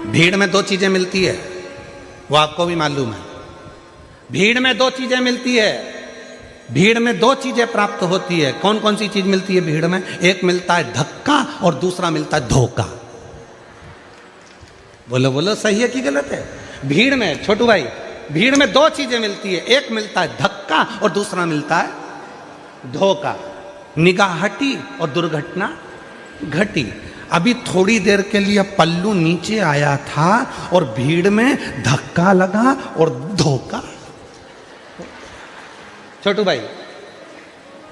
भीड़ में दो चीजें मिलती है, वो आपको भी मालूम है। भीड़ में दो चीजें मिलती है, भीड़ में दो चीजें प्राप्त होती है। कौन कौन सी चीज मिलती है भीड़ में? एक मिलता है धक्का और दूसरा मिलता है धोखा। बोलो बोलो, सही है कि गलत है? भीड़ में, छोटू भाई, भीड़ में दो चीजें मिलती है, एक मिलता है धक्का और दूसरा मिलता है धोखा। निगाह हटी और दुर्घटना घटी। अभी थोड़ी देर के लिए पल्लू नीचे आया था और भीड़ में धक्का लगा और धोखा। छोटू भाई,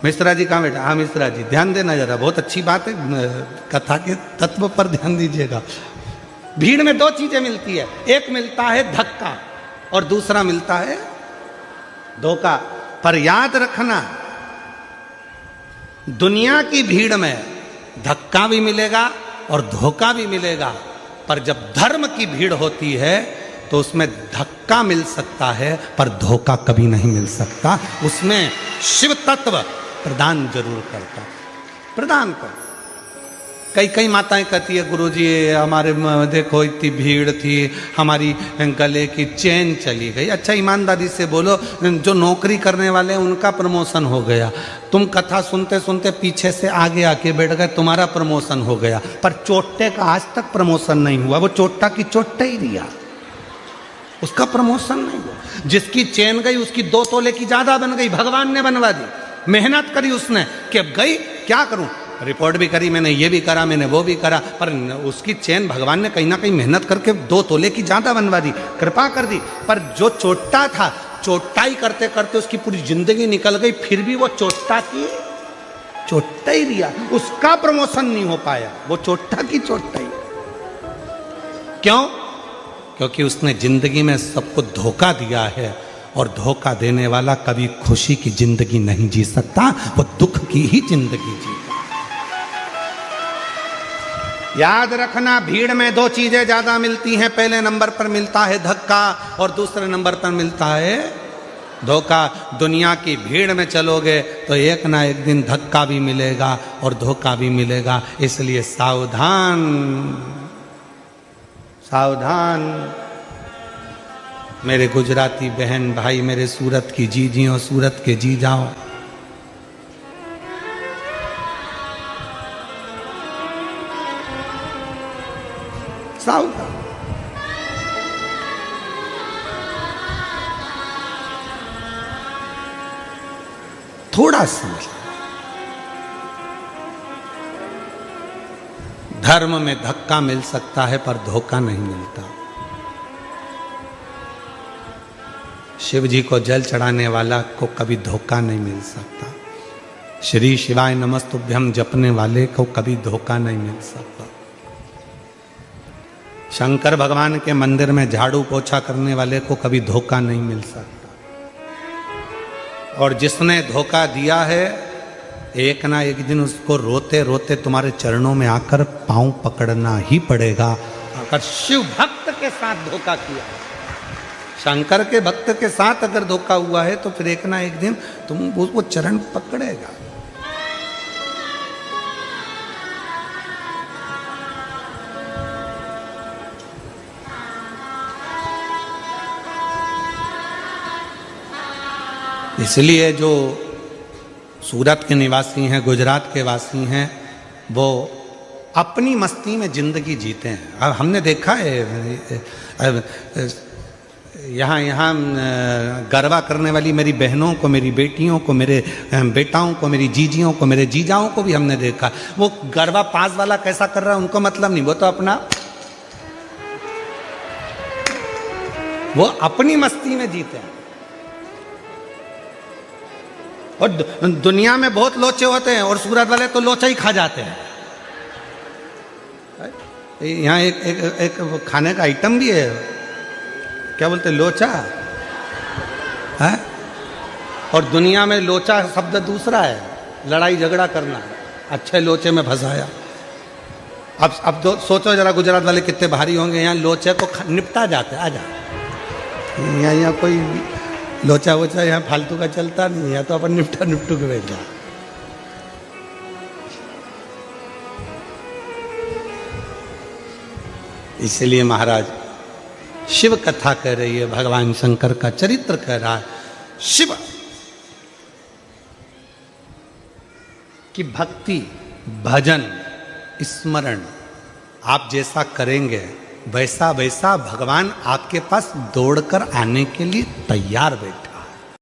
मिश्रा जी कहाँ बैठा? हाँ मिश्रा जी, ध्यान देना जरा, बहुत अच्छी बात है, कथा के तत्व पर ध्यान दीजिएगा। भीड़ में दो चीजें मिलती है, एक मिलता है धक्का और दूसरा मिलता है धोखा। पर याद रखना, दुनिया की भीड़ में धक्का भी मिलेगा और धोखा भी मिलेगा, पर जब धर्म की भीड़ होती है तो उसमें धक्का मिल सकता है पर धोखा कभी नहीं मिल सकता। उसमें शिव तत्व प्रदान जरूर करता, प्रदान कर। कई कई माताएं कहती है, गुरुजी हमारे देखो इतनी भीड़ थी, हमारी गले की चेन चली गई। अच्छा ईमानदारी से बोलो, जो नौकरी करने वाले हैं उनका प्रमोशन हो गया, तुम कथा सुनते सुनते पीछे से आगे आके बैठ गए, तुम्हारा प्रमोशन हो गया, पर चोट्टे का आज तक प्रमोशन नहीं हुआ। वो चोट्टा की चोट्टा ही रिया, उसका प्रमोशन नहीं हुआ। जिसकी चेन गई उसकी 2 तोले की ज्यादा बन गई, भगवान ने बनवा दी। मेहनत करी उसने कि अब गई, क्या करूं, रिपोर्ट भी करी मैंने, ये भी करा मैंने, वो भी करा, पर उसकी चेन भगवान ने कहीं ना कहीं मेहनत करके 2 तोले की ज्यादा बनवा दी, कृपा कर दी। पर जो चोट्टा था, चोट्टाई करते करते उसकी पूरी जिंदगी निकल गई, फिर भी वो चोट्टा की चोट्टा ही रिया, उसका प्रमोशन नहीं हो पाया, वो चोट्टा की चोट्टा ही। क्यों? क्योंकि उसने जिंदगी में सबको धोखा दिया है, और धोखा देने वाला कभी खुशी की जिंदगी नहीं जी सकता, वो दुख की ही जिंदगी जीता। याद रखना, भीड़ में दो चीजें ज्यादा मिलती हैं। पहले नंबर पर मिलता है धक्का और दूसरे नंबर पर मिलता है धोखा। दुनिया की भीड़ में चलोगे तो एक ना एक दिन धक्का भी मिलेगा और धोखा भी मिलेगा, इसलिए सावधान सावधान। मेरे गुजराती बहन भाई, मेरे सूरत की जीजियों, सूरत के जी जाओ, सावधान। थोड़ा समझ, धर्म में धक्का मिल सकता है पर धोखा नहीं मिलता। शिव जी को जल चढ़ाने वाला को कभी धोखा नहीं मिल सकता। श्री शिवाय नमस्तुभ्यम जपने वाले को कभी धोखा नहीं मिल सकता। शंकर भगवान के मंदिर में झाड़ू पोछा करने वाले को कभी धोखा नहीं मिल सकता। और जिसने धोखा दिया है, एक ना एक दिन उसको रोते रोते तुम्हारे चरणों में आकर पांव पकड़ना ही पड़ेगा। अगर शिव भक्त के साथ धोखा किया, शंकर के भक्त के साथ अगर धोखा हुआ है, तो फिर एक ना एक दिन तुम वो चरण पकड़ेगा। इसलिए जो सूरत के निवासी हैं, गुजरात के वासी हैं, वो अपनी मस्ती में जिंदगी जीते हैं। अब हमने देखा है यहाँ गरबा करने वाली मेरी बहनों को, मेरी बेटियों को, मेरे बेटाओं को, मेरी जीजियों को, मेरे जीजाओं को भी हमने देखा। वो गरबा पास वाला कैसा कर रहा है उनको मतलब नहीं, वो तो वो अपनी मस्ती में जीते हैं। और दुनिया में बहुत लोचे होते हैं और सूरत वाले तो लोचा ही खा जाते हैं। यहाँ एक खाने का आइटम भी है, क्या बोलते हैं, लोचा है। और दुनिया में लोचा शब्द दूसरा है, लड़ाई झगड़ा करना। अच्छे लोचे में फंसाया। अब तो सोचो जरा, गुजरात वाले कितने भारी होंगे। यहाँ लोचे को निपटा जाते हैं। आजा, यहाँ कोई लोचा वोचा यहाँ फालतू का चलता नहीं है, तो अपन निपटू के बैठ जाओ। इसलिए महाराज शिव कथा कह रही है, भगवान शंकर का चरित्र कह रहा है शिव कि भक्ति, भजन, स्मरण आप जैसा करेंगे वैसा वैसा भगवान आपके पास दौड़कर आने के लिए तैयार बैठे।